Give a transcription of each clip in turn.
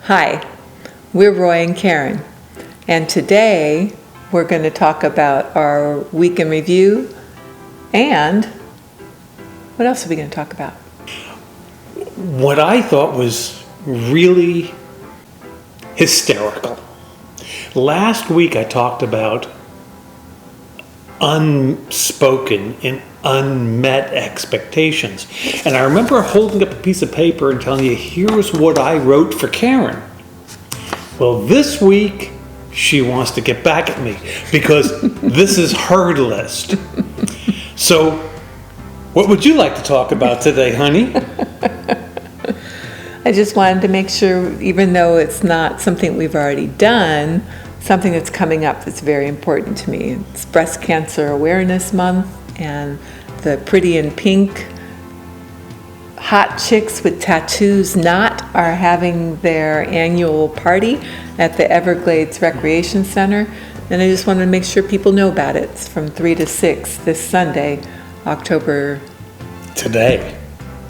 Hi, we're Roy and Karen, and today we're going to talk about our week in review, and what else are we going to talk about? What I thought was really hysterical. Last week I talked about unspoken and unmet expectations. And I remember holding up a piece of paper and telling you, here's what I wrote for Karen. Well, this week she wants to get back at me because this is her list. So, what would you like to talk about today, honey? I just wanted to make sure, even though it's not something we've already done, something that's coming up that's very important to me. It's Breast Cancer Awareness Month, and the Pretty in Pink Hot Chicks with Tattoos Not are having their annual party at the Everglades Recreation Center, and I just wanted to make sure people know about it. It's from 3 to 6 this Sunday, October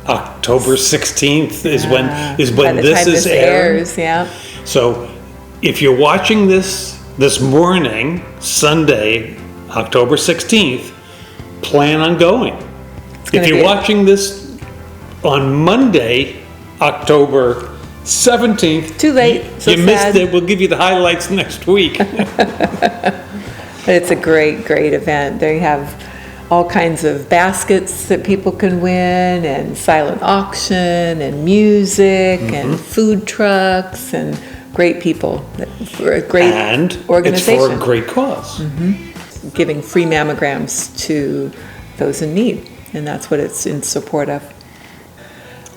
16th is when by the this time is airing. Yeah. So if you're watching this morning, Sunday, October 16th, plan on going. If you're watching this on Monday, October 17th, too late. You missed it. We'll give you the highlights next week. But it's a great event. They have all kinds of baskets that people can win, and silent auction, and music, and food trucks, and great people for a great organization. It's for a great cause. Giving free mammograms to those in need, and that's what it's in support of.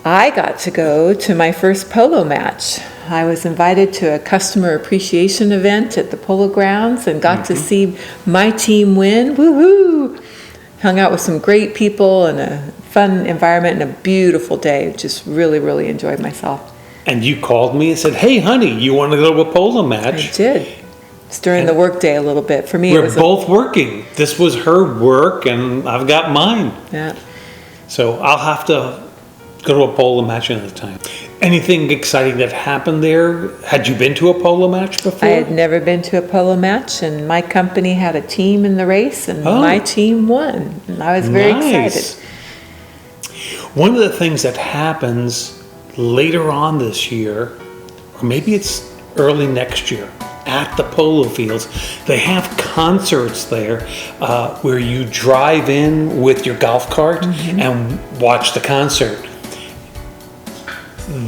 I got to go to my first polo match. I was invited to a customer appreciation event at the polo grounds and got to see my team win. Woohoo! Hung out with some great people in a fun environment and a beautiful day. Just really enjoyed myself. And you called me and said, hey, honey, you want to go to a polo match? I did. It's during the work day a little bit. For me, we're both working. This was her work, and I've got mine. Yeah. So I'll have to go to a polo match another time. Anything exciting that happened there? Had you been to a polo match before? I had never been to a polo match, and my company had a team in the race, and my team won. And I was very excited. One of the things that happens later on this year, or maybe it's early next year, at the Polo Fields, they have concerts there where you drive in with your golf cart and watch the concert.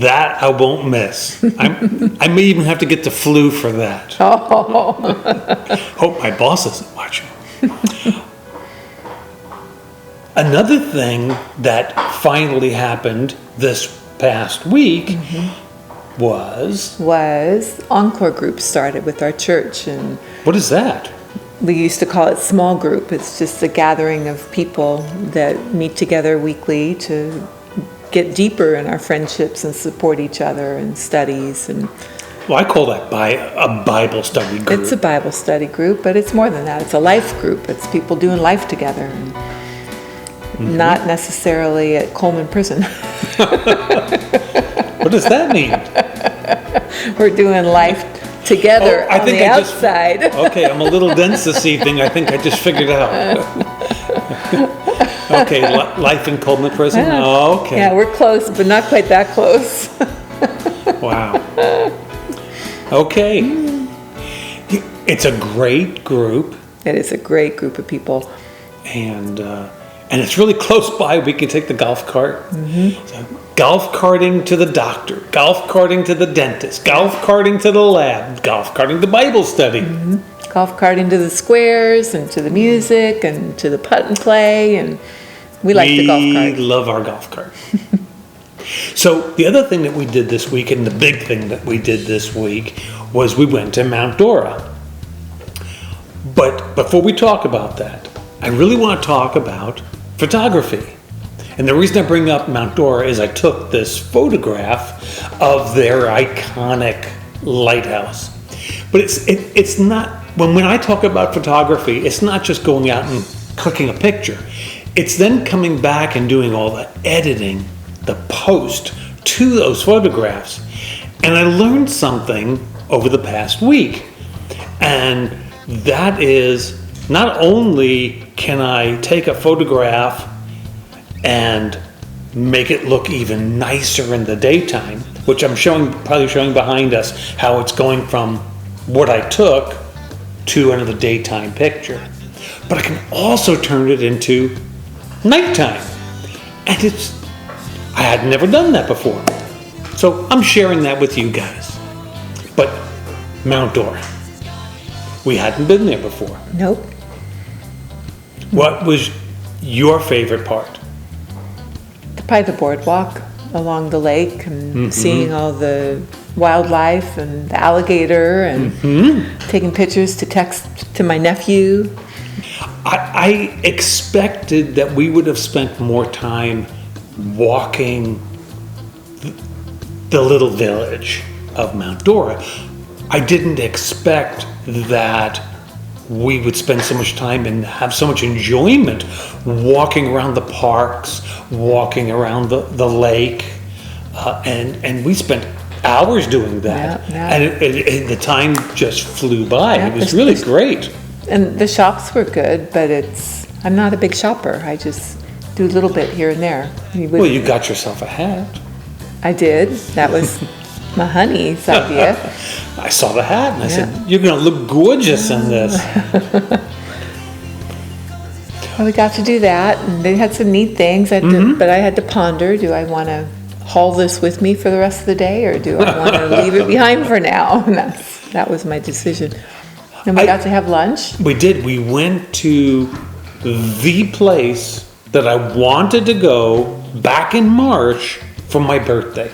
That I won't miss. I may even have to get the flu for that. Oh. Hope my boss isn't watching. Another thing that finally happened this past week was Encore Group started with our church. And what is that? we used to call it small group. It's just a gathering of people that meet together weekly to get deeper in our friendships and support each other in studies. And well, I call that a Bible study group. It's a Bible study group, but it's more than that. It's a life group. It's people doing life together, and not necessarily at Coleman Prison. What does that mean? We're doing life together on the outside. Okay, I'm a little dense this evening. I think I just figured it out. Okay, life in Coleman Prison? Oh, okay. Yeah, we're close, but not quite that close. Wow. Okay. It's a great group. It is a great group of people. And it's really close by. We can take the golf cart. So golf carting to the doctor, golf carting to the dentist, golf carting to the lab, golf carting to Bible study. Golf carting to the squares and to the music and to the putt and play, and we like the golf cart. We love our golf cart. So the other thing that we did this week, and the big thing that we did this week, was we went to Mount Dora. But before we talk about that, I really want to talk about photography. And the reason I bring up Mount Dora is I took this photograph of their iconic lighthouse. But it's not, when I talk about photography, it's not just going out and clicking a picture. It's then coming back and doing all the editing, the post to those photographs. And I learned something over the past week. And that is, not only can I take a photograph and make it look even nicer in the daytime, which I'm probably showing behind us how it's going from what I took to another daytime picture. But I can also turn it into nighttime. And I had never done that before. So I'm sharing that with you guys. But Mount Dora, we hadn't been there before. Nope. What was your favorite part? Probably the boardwalk along the lake and seeing all the wildlife and the alligator and taking pictures to text to my nephew. I expected that we would have spent more time walking the little village of Mount Dora. I didn't expect that we would spend so much time and have so much enjoyment walking around the parks, walking around the lake, and we spent hours doing that. Yeah. And the time just flew by. Yeah, it was really great. And the shops were good, but I'm not a big shopper. I just do a little bit here and there. Well, you got yourself a hat. I did. That was my honey's idea. I saw the hat and I said, you're going to look gorgeous in this. Well, we got to do that, and they had some neat things. But I had to ponder, do I want to haul this with me for the rest of the day, or do I want to leave it behind for now? And that was my decision. And we got to have lunch. We did. We went to the place that I wanted to go back in March for my birthday.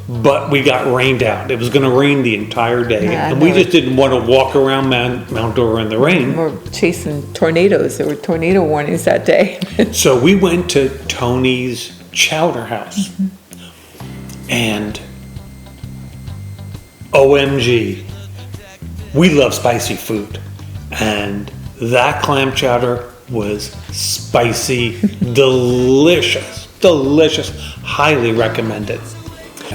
But we got rained out. It was going to rain the entire day. Yeah, and we just didn't want to walk around Mount Dora in the rain. We're chasing tornadoes. There were tornado warnings that day. So we went to Tony's Chowder House. And OMG, we love spicy food. And that clam chowder was spicy, delicious, highly recommended.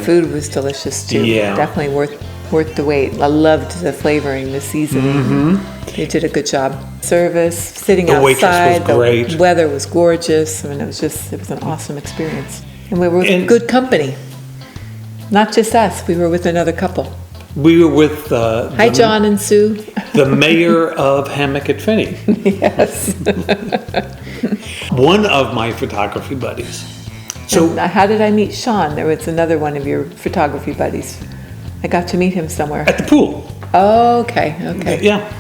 Food was delicious too. Yeah. Definitely worth the wait. I loved the flavoring, the seasoning. They did a good job. Service, sitting outside. The waitress was great. The weather was gorgeous. I mean, it was an awesome experience. And we were with good company. Not just us. We were with another couple. We were with hi, John and Sue. The mayor of Hammock at Finney. Yes. One of my photography buddies. So and how did I meet Sean? There was another one of your photography buddies. I got to meet him somewhere. At the pool. Oh, okay. Yeah.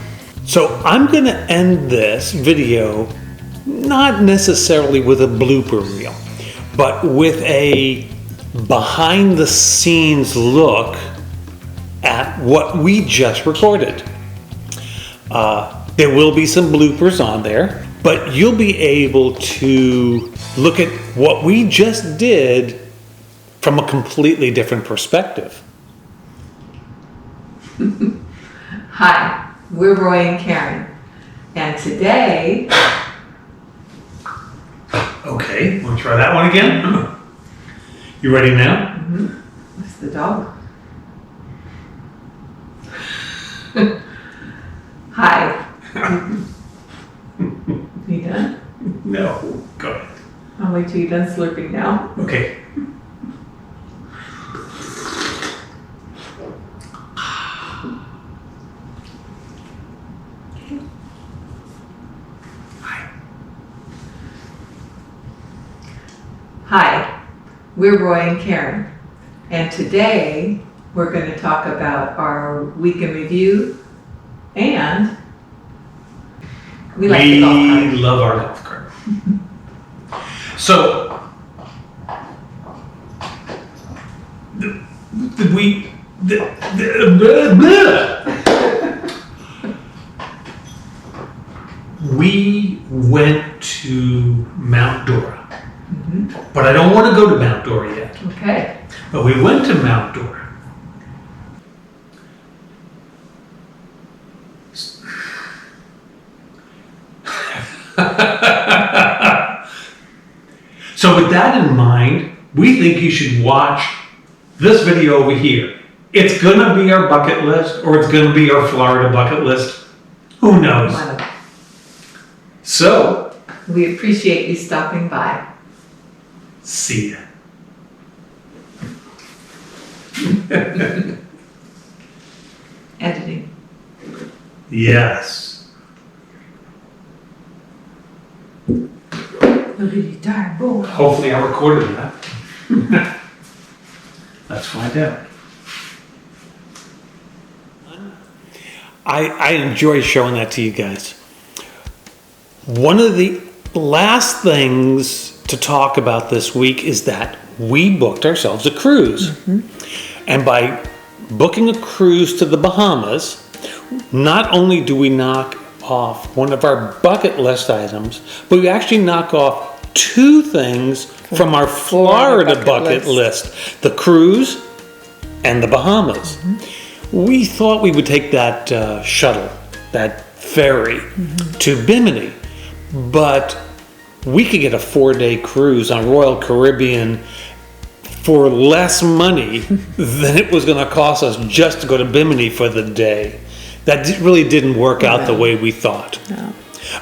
So I'm going to end this video not necessarily with a blooper reel, but with a behind the scenes look at what we just recorded. There will be some bloopers on there, but you'll be able to look at what we just did from a completely different perspective. Hi, we're Roy and Karen, and today... Okay, want to try that one again? You ready now? What's the dog? Hi. You done? No, go ahead. I'll wait till you're done slurping now. Okay. Hi, we're Roy and Karen, and today we're going to talk about our week in review, and we like the golf cart. We love our golf cart. So, we went to Mount Dora. But I don't want to go to Mount Dora yet. Okay. But we went to Mount Dora. So with that in mind, we think you should watch this video over here. It's gonna be our bucket list, or it's gonna be our Florida bucket list. Who knows? So, We appreciate you stopping by. see ya. Editing. Yes. Look at you, darn boy. Hopefully I recorded that. Let's find out. I enjoy showing that to you guys. One of the last things to talk about this week is that we booked ourselves a cruise. And by booking a cruise to the Bahamas, not only do we knock off one of our bucket list items, but we actually knock off two things from our Florida bucket list: the cruise and the Bahamas. We thought we would take that shuttle, that ferry, to Bimini, but we could get a 4-day cruise on Royal Caribbean for less money than it was going to cost us just to go to Bimini for the day. That really didn't work out the way we thought. No.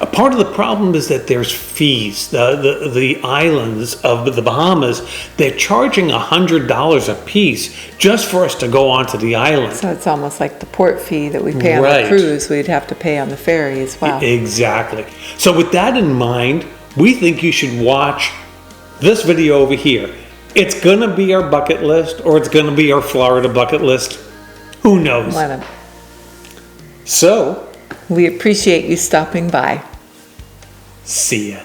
A part of the problem is that there's fees. The islands of the Bahamas, they're charging $100 a piece just for us to go onto the island. So it's almost like the port fee that we pay on Right. the cruise, we'd have to pay on the ferry as well. Exactly. So with that in mind, we think you should watch this video over here. It's going to be our bucket list, or it's going to be our Florida bucket list. Who knows? So, We appreciate you stopping by. see ya.